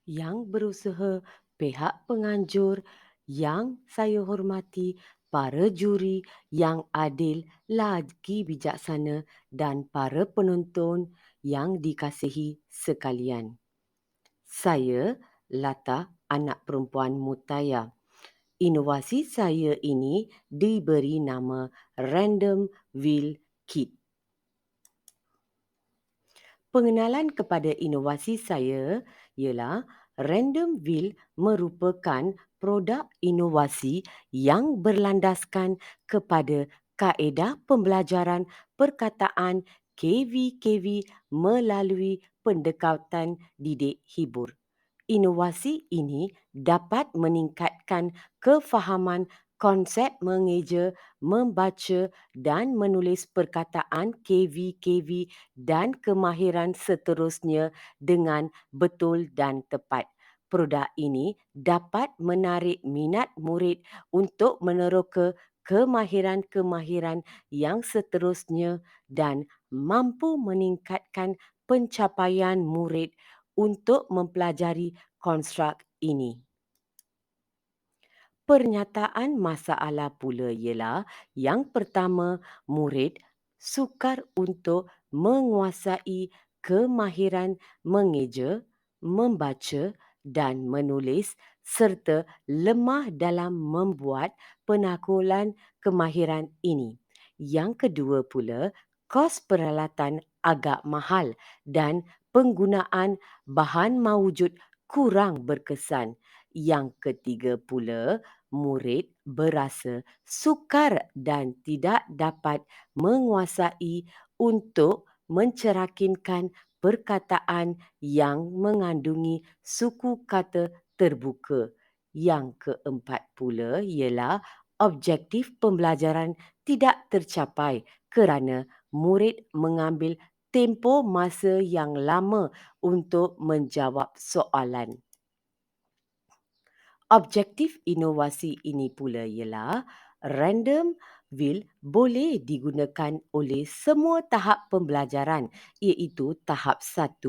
yang berusaha, pihak penganjur yang saya hormati, para juri yang adil lagi bijaksana dan para penonton yang dikasihi sekalian. Saya Lata, anak perempuan Mutaya. Inovasi saya ini diberi nama Random Wheel Kit. Pengenalan kepada inovasi saya ialah Random Wheel merupakan produk inovasi yang berlandaskan kepada kaedah pembelajaran perkataan KV-KV melalui pendekatan didik hibur. Inovasi ini dapat meningkatkan kefahaman konsep mengeja, membaca dan menulis perkataan KV-KV dan kemahiran seterusnya dengan betul dan tepat. Produk ini dapat menarik minat murid untuk meneroka kemahiran-kemahiran yang seterusnya dan mampu meningkatkan pencapaian murid untuk mempelajari konstruk ini. Pernyataan masalah pula ialah yang pertama, murid sukar untuk menguasai kemahiran mengeja, membaca dan menulis serta lemah dalam membuat penakulan kemahiran ini. Yang kedua pula, kos peralatan agak mahal dan penggunaan bahan mawujud kurang berkesan. Yang ketiga pula, murid berasa sukar dan tidak dapat menguasai untuk mencerakinkan perkataan yang mengandungi suku kata terbuka. Yang keempat pula ialah objektif pembelajaran tidak tercapai kerana murid mengambil tempoh masa yang lama untuk menjawab soalan. Objektif inovasi ini pula ialah random wheel boleh digunakan oleh semua tahap pembelajaran iaitu tahap 1,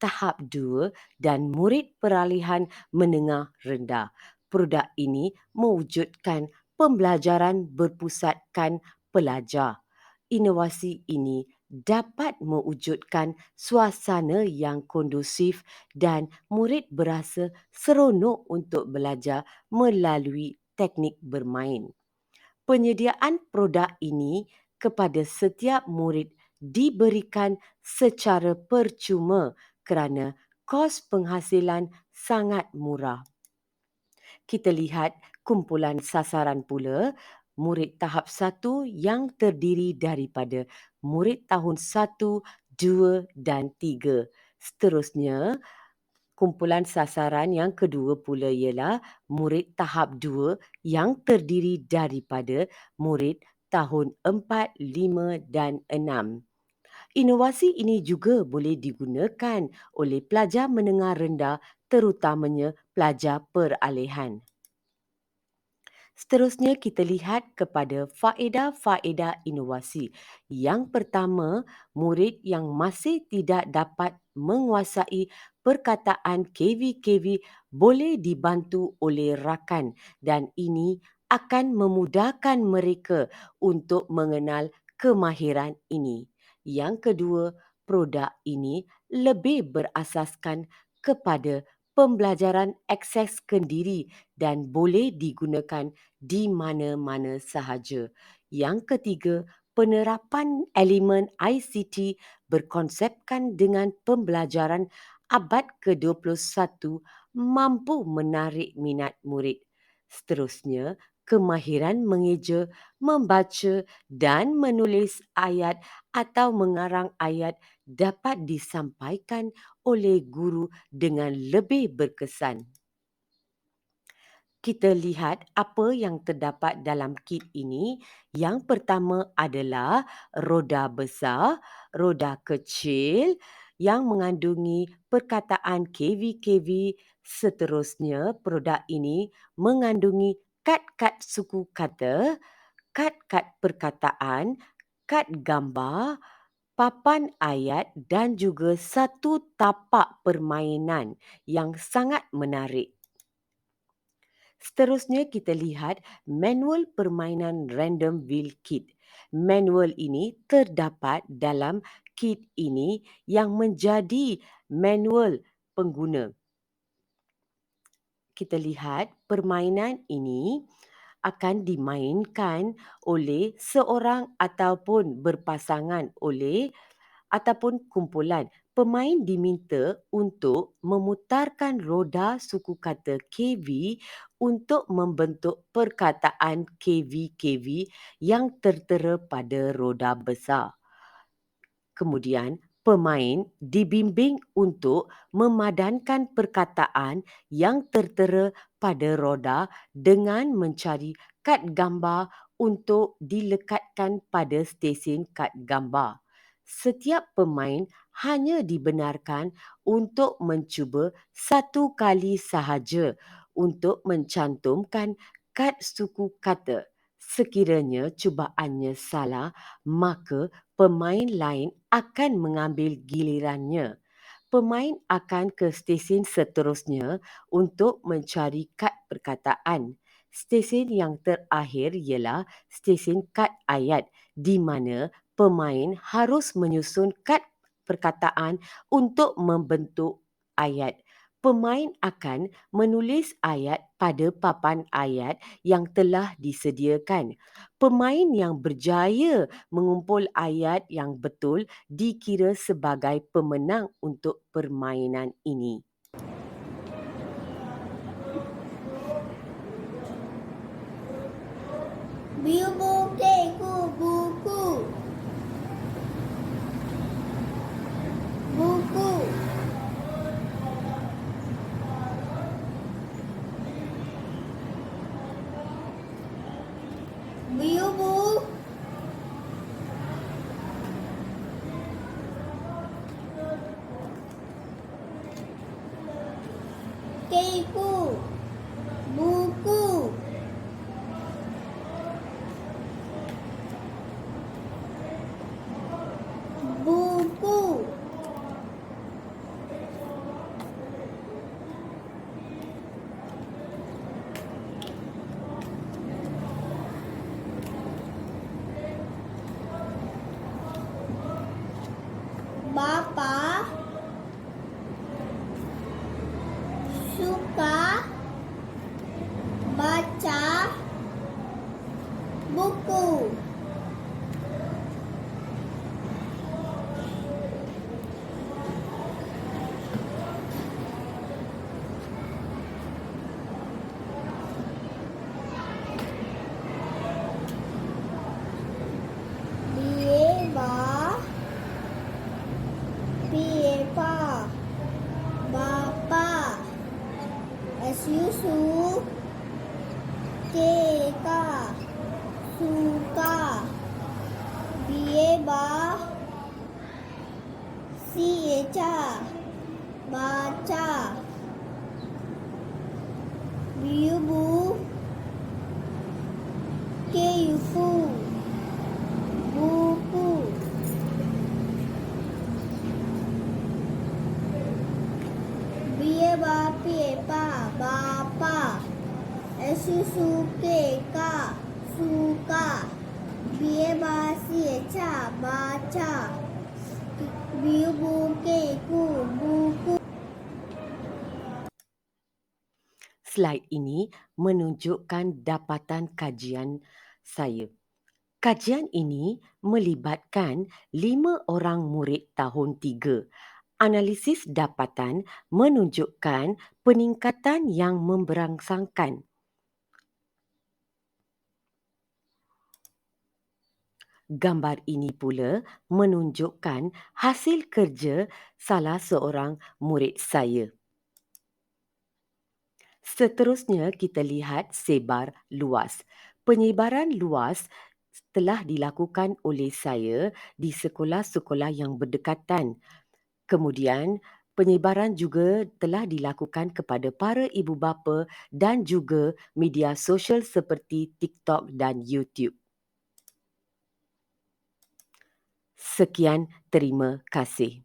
tahap 2 dan murid peralihan menengah rendah. Produk ini mewujudkan pembelajaran berpusatkan pelajar. Inovasi ini dapat mewujudkan suasana yang kondusif dan murid berasa seronok untuk belajar melalui teknik bermain. Penyediaan produk ini kepada setiap murid diberikan secara percuma kerana kos penghasilan sangat murah. Kita lihat kumpulan sasaran pula, murid tahap 1 yang terdiri daripada murid tahun 1, 2 dan 3. Seterusnya, kumpulan sasaran yang kedua pula ialah murid tahap 2 yang terdiri daripada murid tahun 4, 5 dan 6. Inovasi ini juga boleh digunakan oleh pelajar menengah rendah terutamanya pelajar peralihan. Seterusnya kita lihat kepada faedah-faedah inovasi. Yang pertama, murid yang masih tidak dapat menguasai perkataan KV-KV boleh dibantu oleh rakan dan ini akan memudahkan mereka untuk mengenal kemahiran ini. Yang kedua, produk ini lebih berasaskan kepada pembelajaran akses kendiri dan boleh digunakan di mana-mana sahaja. Yang ketiga, penerapan elemen ICT berkonsepkan dengan pembelajaran abad ke-21 mampu menarik minat murid. Seterusnya, kemahiran mengeja, membaca dan menulis ayat atau mengarang ayat dapat disampaikan oleh guru dengan lebih berkesan. Kita lihat apa yang terdapat dalam kit ini. Yang pertama adalah roda besar, roda kecil yang mengandungi perkataan KV-KV. Seterusnya, produk ini mengandungi kad-kad suku kata, kad-kad perkataan, kad gambar, papan ayat dan juga satu tapak permainan yang sangat menarik. Seterusnya kita lihat manual permainan Random Wheel Kit. Manual ini terdapat dalam kit ini yang menjadi manual pengguna. Kita lihat permainan ini akan dimainkan oleh seorang ataupun berpasangan ataupun kumpulan. Pemain diminta untuk memutarkan roda suku kata KV untuk membentuk perkataan KV-KV yang tertera pada roda besar. Kemudian, pemain dibimbing untuk memadankan perkataan yang tertera pada roda dengan mencari kad gambar untuk dilekatkan pada stesen kad gambar. Setiap pemain hanya dibenarkan untuk mencuba satu kali sahaja untuk mencantumkan kad suku kata. Sekiranya cubaannya salah, maka pemain lain akan mengambil gilirannya. Pemain akan ke stesen seterusnya untuk mencari kad perkataan. Stesen yang terakhir ialah stesen kad ayat di mana pemain harus menyusun kad perkataan untuk membentuk ayat. Pemain akan menulis ayat pada papan ayat yang telah disediakan. Pemain yang berjaya mengumpul ayat yang betul dikira sebagai pemenang untuk permainan ini. Buku, buku. Buku. Buku. Keku. Buku. Buku. Bapa suka baca buku. Piepa, Bapa, Susu, Keka, Suka, Bieba, Sieca, Baca, Biubu, Keifu, Buku. Bieba, Piepa, Bapa, Susu, Keka, Suka, Bieba, Sieca, Baca, Biubu, Keku, Buku. Slide ini menunjukkan dapatan kajian saya. Kajian ini melibatkan 5 orang murid tahun 3. Analisis dapatan menunjukkan peningkatan yang memberangsangkan. Gambar ini pula menunjukkan hasil kerja salah seorang murid saya. Seterusnya kita lihat sebar luas. Penyebaran luas telah dilakukan oleh saya di sekolah-sekolah yang berdekatan. Kemudian, penyebaran juga telah dilakukan kepada para ibu bapa dan juga media sosial seperti TikTok dan YouTube. Sekian, terima kasih.